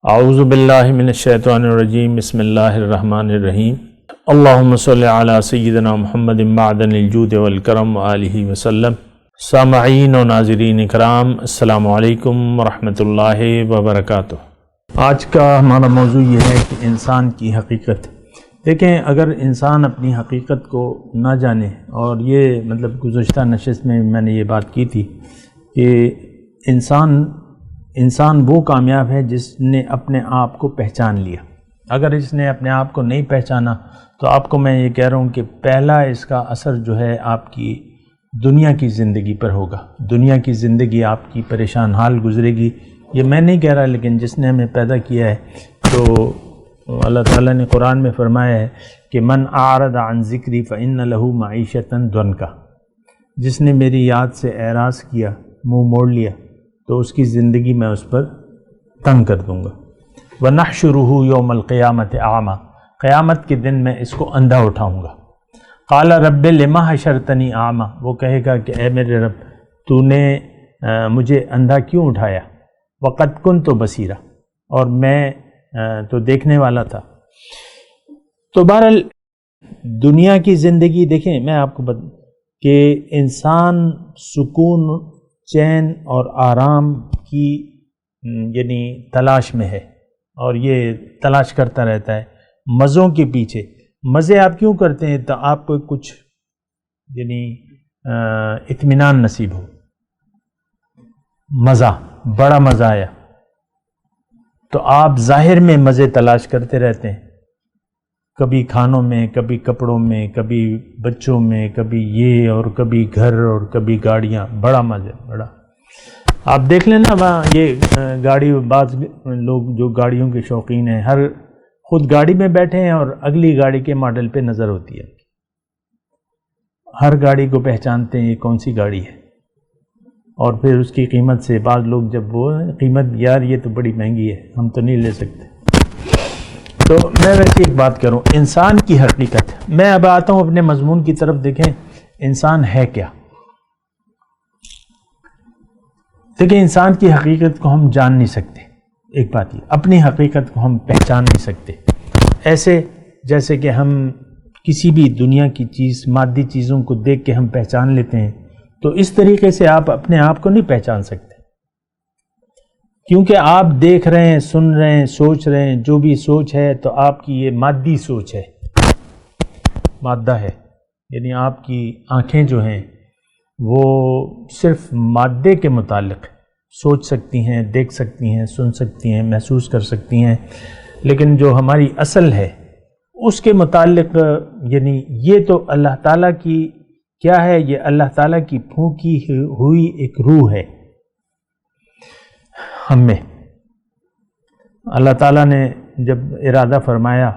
اعوذ باللہ من الشیطان الرجیم بسم اللہ الرحمن الرحیم اللہم صلی علی سیدنا محمد معدن الجود والکرم وآلہ وسلم۔ سامعین و ناظرین اکرام، السلام علیکم ورحمۃ اللہ وبرکاتہ۔ آج کا ہمارا موضوع یہ ہے کہ انسان کی حقیقت۔ دیکھیں، اگر انسان اپنی حقیقت کو نہ جانے، اور یہ گزشتہ نشست میں نے یہ بات کی تھی کہ انسان وہ کامیاب ہے جس نے اپنے آپ کو پہچان لیا۔ اگر اس نے اپنے آپ کو نہیں پہچانا تو آپ کو میں یہ کہہ رہا ہوں کہ پہلا اس کا اثر جو ہے آپ کی دنیا کی زندگی پر ہوگا۔ دنیا کی زندگی آپ کی پریشان حال گزرے گی۔ یہ میں نہیں کہہ رہا، لیکن جس نے ہمیں پیدا کیا ہے، تو اللہ تعالیٰ نے قرآن میں فرمایا ہے کہ من اعرض عن ذکری فإن له معیشۃ ضنکا۔ جس نے میری یاد سے اعراض کیا، منہ موڑ لیا، تو اس کی زندگی میں اس پر تنگ کر دوں گا۔ وَنَحْشُرُهُ يَوْمَ الْقِيَامَةِ أَعْمَى۔ قیامت کے دن میں اس کو اندھا اٹھاؤں گا۔ قَالَ رَبِّ لِمَ حَشَرْتَنِي أَعْمَى۔ وہ کہے گا کہ اے میرے رب، تو نے مجھے اندھا کیوں اٹھایا؟ وَقَدْ كُنْتُ بَصِيرًا، اور میں تو دیکھنے والا تھا۔ تو بہرحال دنیا کی زندگی دیکھیں، میں آپ کو کہ انسان سکون، چین اور آرام کی یعنی تلاش میں ہے، اور یہ تلاش کرتا رہتا ہے مزوں کے پیچھے۔ مزے آپ کیوں کرتے ہیں؟ تو آپ کو کچھ یعنی اطمینان نصیب ہو، مزہ، بڑا مزہ آیا، تو آپ ظاہر میں مزے تلاش کرتے رہتے ہیں، کبھی کھانوں میں، کبھی کپڑوں میں، کبھی بچوں میں، کبھی یہ اور کبھی گھر اور کبھی گاڑیاں۔ بڑا مزہ، بڑا آپ دیکھ لینا وہاں یہ گاڑی، بعض لوگ جو گاڑیوں کے شوقین ہیں، خود گاڑی میں بیٹھے ہیں اور اگلی گاڑی کے ماڈل پہ نظر ہوتی ہے، ہر گاڑی کو پہچانتے ہیں یہ کون سی گاڑی ہے، اور پھر اس کی قیمت سے بعض لوگ جب وہ قیمت، یار یہ تو بڑی مہنگی ہے، ہم تو نہیں لے سکتے۔ تو میں ویسے ایک بات کروں، انسان کی حقیقت۔ میں اب آتا ہوں اپنے مضمون کی طرف۔ دیکھیں انسان ہے کیا۔ دیکھیں انسان کی حقیقت کو ہم جان نہیں سکتے۔ ایک بات یہ، اپنی حقیقت کو ہم پہچان نہیں سکتے، ایسے جیسے کہ ہم کسی بھی دنیا کی چیز، مادی چیزوں کو دیکھ کے ہم پہچان لیتے ہیں، تو اس طریقے سے آپ اپنے آپ کو نہیں پہچان سکتے، کیونکہ آپ دیکھ رہے ہیں، سن رہے ہیں، سوچ رہے ہیں۔ جو بھی سوچ ہے تو آپ کی یہ مادی سوچ ہے، مادہ ہے، یعنی آپ کی آنکھیں جو ہیں وہ صرف مادے کے متعلق سوچ سکتی ہیں، دیکھ سکتی ہیں، سن سکتی ہیں، محسوس کر سکتی ہیں، لیکن جو ہماری اصل ہے اس کے متعلق یعنی یہ تو اللہ تعالیٰ کی کیا ہے، یہ اللہ تعالیٰ کی پھونکی ہوئی ایک روح ہے ہم میں۔ اللہ تعالیٰ نے جب ارادہ فرمایا،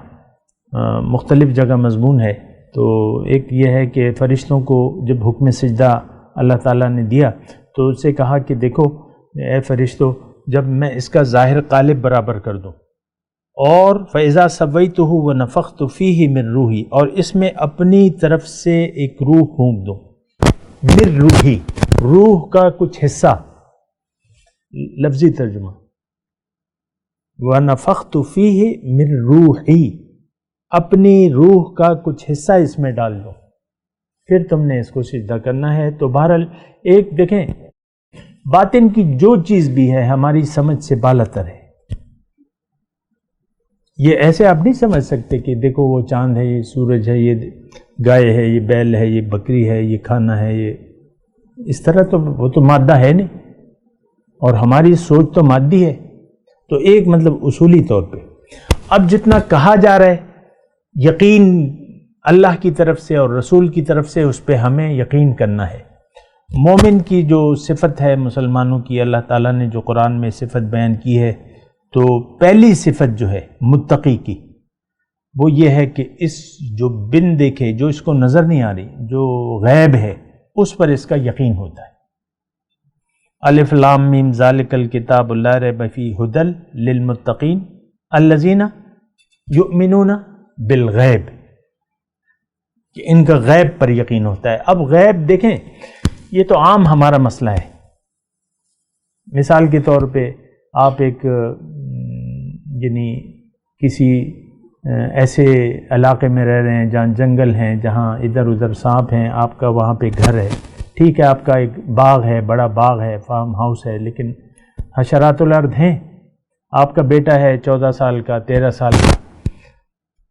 مختلف جگہ مضمون ہے، تو ایک یہ ہے کہ فرشتوں کو جب حکم سجدہ اللہ تعالیٰ نے دیا تو اس سے کہا کہ دیکھو اے فرشتوں، جب میں اس کا ظاہر قالب برابر کر دوں، اور فَإِذَا سَوَّيْتُهُ وَنَفَخْتُ فِيهِ مِن رُوحِي، اور اس میں اپنی طرف سے ایک روح پھونک دوں، مِن روحی، روح کا کچھ حصہ، لفظی ترجمہ، وَنَفَخْتُ فِيهِ مِن رُوحِي، اپنی روح کا کچھ حصہ اس میں ڈال دو، پھر تم نے اس کو سجدہ کرنا ہے۔ تو بہرحال ایک دیکھیں، باطن کی جو چیز بھی ہے ہماری سمجھ سے بالاتر ہے۔ یہ ایسے آپ نہیں سمجھ سکتے کہ دیکھو وہ چاند ہے، یہ سورج ہے، یہ گائے ہے، یہ بیل ہے، یہ بکری ہے، یہ کھانا ہے، یہ اس طرح تو وہ تو مادہ ہے نہیں، اور ہماری سوچ تو مادی ہے۔ تو ایک اصولی طور پہ اب جتنا کہا جا رہا ہے، یقین اللہ کی طرف سے اور رسول کی طرف سے، اس پہ ہمیں یقین کرنا ہے۔ مومن کی جو صفت ہے مسلمانوں کی، اللہ تعالیٰ نے جو قرآن میں صفت بیان کی ہے، تو پہلی صفت جو ہے متقی کی، وہ یہ ہے کہ اس جو بن دیکھے، جو اس کو نظر نہیں آ رہی، جو غیب ہے، اس پر اس کا یقین ہوتا ہے۔ الف لام میم ذالک الکتاب لا ریب فیہ ھدی للمتقین الذین یؤمنون بالغیب، کہ ان کا غیب پر یقین ہوتا ہے۔ اب غیب دیکھیں، یہ تو عام ہمارا مسئلہ ہے۔ مثال کے طور پہ آپ ایک یعنی کسی ایسے علاقے میں رہ رہے ہیں جہاں جنگل ہیں، جہاں ادھر ادھر سانپ ہیں، آپ کا وہاں پہ گھر ہے، ٹھیک ہے، آپ کا ایک باغ ہے، بڑا باغ ہے، فارم ہاؤس ہے، لیکن حشرات الارض ہیں. آپ کا بیٹا ہے 14 سال کا، 13 سال کا،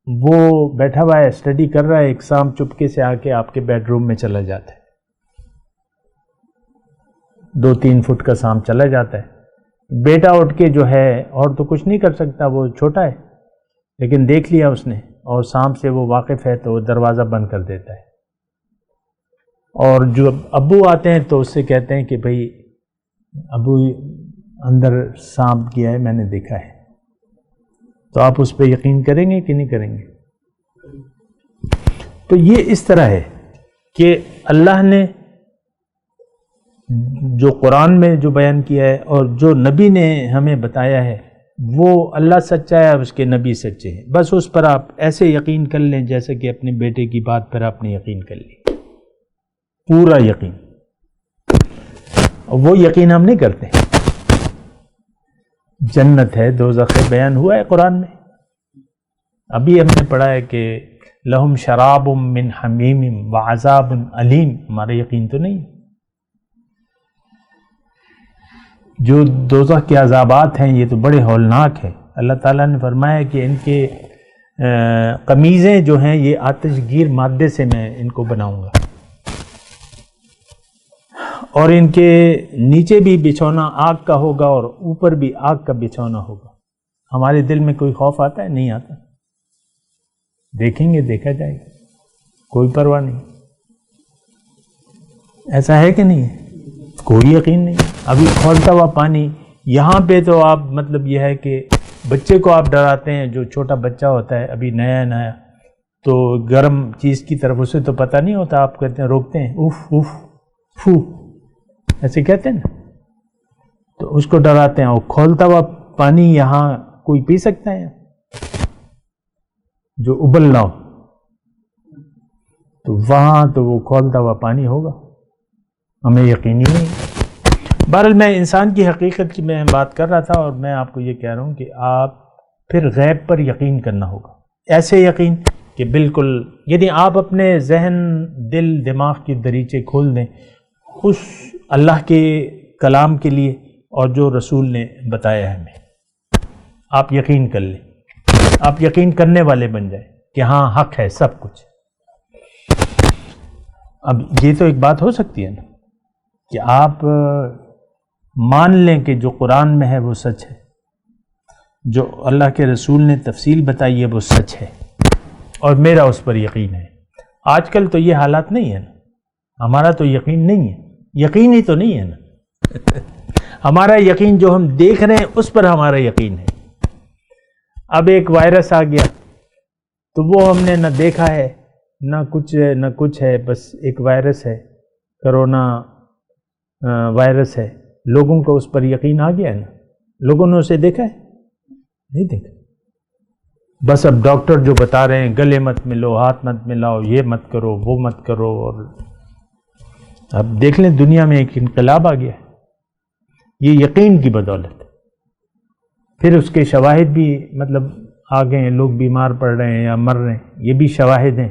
وہ بیٹھا ہوا ہے، اسٹڈی کر رہا ہے، ایک سانپ چپکے سے آ کے آپ کے بیڈ روم میں چلا جاتا ہے، 2-3 فٹ کا سانپ چلا جاتا ہے. بیٹا اٹھ کے جو ہے اور تو کچھ نہیں کر سکتا، وہ چھوٹا ہے، لیکن دیکھ لیا اس نے اور سانپ سے وہ واقف ہے تو وہ دروازہ بند کر دیتا ہے. اور جو ابو آتے ہیں تو اس سے کہتے ہیں کہ بھئی ابو اندر سانپ کیا ہے، میں نے دیکھا ہے. تو آپ اس پہ یقین کریں گے کہ نہیں کریں گے؟ تو یہ اس طرح ہے کہ اللہ نے جو قرآن میں جو بیان کیا ہے اور جو نبی نے ہمیں بتایا ہے، وہ اللہ سچا ہے اور اس کے نبی سچے ہیں. بس اس پر آپ ایسے یقین کر لیں جیسے کہ اپنے بیٹے کی بات پر آپ نے یقین کر لی، پورا یقین. وہ یقین ہم نہیں کرتے. جنت ہے، دوزخ ہے، بیان ہوا ہے قرآن میں. ابھی ہم نے پڑھا ہے کہ لہم شراب من حمیم وعذاب علیم. ہمارا یقین تو نہیں. جو دوزخ کے عذابات ہیں یہ تو بڑے ہولناک ہیں. اللہ تعالیٰ نے فرمایا کہ ان کے قمیضیں جو ہیں یہ آتش گیر مادے سے میں ان کو بناؤں گا، اور ان کے نیچے بھی بچھونا آگ کا ہوگا اور اوپر بھی آگ کا بچھونا ہوگا. ہمارے دل میں کوئی خوف آتا ہے؟ نہیں آتا. دیکھیں گے، دیکھا جائے گا، کوئی پرواہ نہیں. ایسا ہے کہ نہیں ہے؟ کوئی یقین نہیں. ابھی کھولتا ہوا پانی یہاں پہ تو آپ مطلب یہ ہے کہ بچے کو آپ ڈراتے ہیں، جو چھوٹا بچہ ہوتا ہے ابھی نیا نیا، تو گرم چیز کی طرف اسے تو پتہ نہیں ہوتا، آپ کہتے ہیں، روکتے ہیں، اف اف فو، ایسے کہتے ہیں نا، تو اس کو ڈراتے ہیں. اور کھولتا ہوا پانی یہاں کوئی پی سکتا ہے جو ابل نہ ہو؟ تو وہاں تو وہ کھولتا ہوا پانی ہوگا. ہمیں یقین ہی نہیں. بہرحال میں انسان کی حقیقت کی میں بات کر رہا تھا، اور میں آپ کو یہ کہہ رہا ہوں کہ آپ پھر غیب پر یقین کرنا ہوگا. ایسے یقین کہ بالکل، یعنی آپ اپنے ذہن، دل، دماغ کی دریچے کھول دیں اس اللہ کے کلام کے لیے اور جو رسول نے بتایا ہے ہمیں. آپ یقین کر لیں، آپ یقین کرنے والے بن جائیں کہ ہاں حق ہے سب کچھ. اب یہ تو ایک بات ہو سکتی ہے نا کہ آپ مان لیں کہ جو قرآن میں ہے وہ سچ ہے، جو اللہ کے رسول نے تفصیل بتائی ہے وہ سچ ہے، اور میرا اس پر یقین ہے. آج کل تو یہ حالات نہیں ہے نا. ہمارا تو یقین نہیں ہے، یقین ہی تو نہیں ہے نا. ہمارا یقین جو ہم دیکھ رہے ہیں اس پر ہمارا یقین ہے. اب ایک وائرس آ گیا تو وہ ہم نے نہ دیکھا ہے، نہ کچھ ہے، بس ایک وائرس ہے، کرونا وائرس ہے. لوگوں کو اس پر یقین آ گیا ہے نا. لوگوں نے اسے دیکھا ہے؟ نہیں دیکھا. بس اب ڈاکٹر جو بتا رہے ہیں گلے مت ملو، ہاتھ مت ملاؤ، یہ مت کرو، وہ مت کرو، اور اب دیکھ لیں دنیا میں ایک انقلاب آ گیا ہے یہ یقین کی بدولت. پھر اس کے شواہد بھی مطلب آ گئے ہیں، لوگ بیمار پڑ رہے ہیں یا مر رہے ہیں، یہ بھی شواہد ہیں.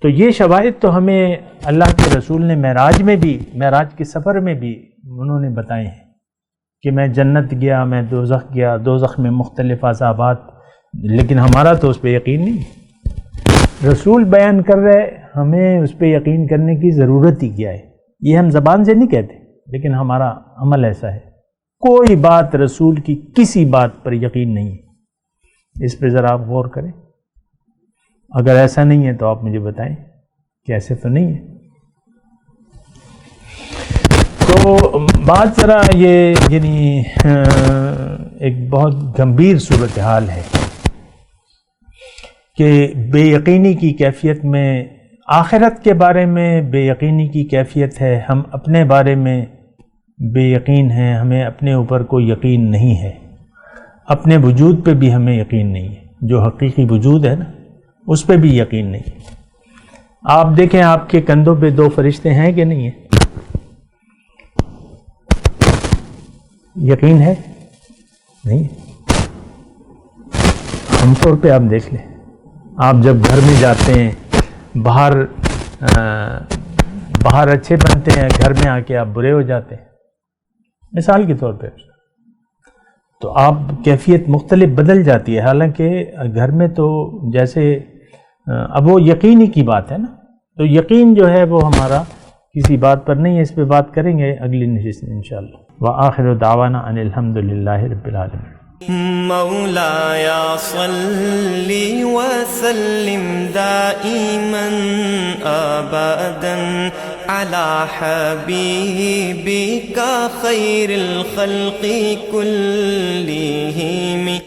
تو یہ شواہد تو ہمیں اللہ کے رسول نے معراج کے سفر میں بھی انہوں نے بتائے ہیں کہ میں جنت گیا، میں دوزخ گیا، دوزخ میں مختلف عذابات، لیکن ہمارا تو اس پہ یقین نہیں. رسول بیان کر رہے، ہمیں اس پہ یقین کرنے کی ضرورت ہی کیا ہے؟ یہ ہم زبان سے نہیں کہتے، لیکن ہمارا عمل ایسا ہے. کوئی بات رسول کی کسی بات پر یقین نہیں ہے. اس پہ ذرا آپ غور کریں. اگر ایسا نہیں ہے تو آپ مجھے بتائیں کہ ایسے تو نہیں ہے. تو بات ذرا یہ یعنی ایک بہت گمبھیر صورتحال ہے کہ بے یقینی کی کیفیت میں، آخرت کے بارے میں بے یقینی کی کیفیت ہے، ہم اپنے بارے میں بے یقین ہیں، ہمیں اپنے اوپر کوئی یقین نہیں ہے، اپنے وجود پہ بھی ہمیں یقین نہیں ہے، جو حقیقی وجود ہے نا اس پہ بھی یقین نہیں. آپ دیکھیں آپ کے کندھوں پہ 2 فرشتے ہیں کہ نہیں ہیں؟ یقین ہے؟ نہیں. عام طور پہ آپ دیکھ لیں، آپ جب گھر میں جاتے ہیں، باہر اچھے بنتے ہیں، گھر میں آ کے آپ برے ہو جاتے ہیں، مثال کے طور پہ، تو آپ کیفیت مختلف بدل جاتی ہے. حالانکہ گھر میں تو جیسے اب وہ یقینی کی بات ہے نا، تو یقین جو ہے وہ ہمارا کسی بات پر نہیں ہے. اس پہ بات کریں گے اگلی نشست میں انشاءاللہ. وآخر دعوانا ان الحمد للہ رب العالمین. مولایا صلی وسلم دائما ابدا على حبیبک خیر الخلق كلهم.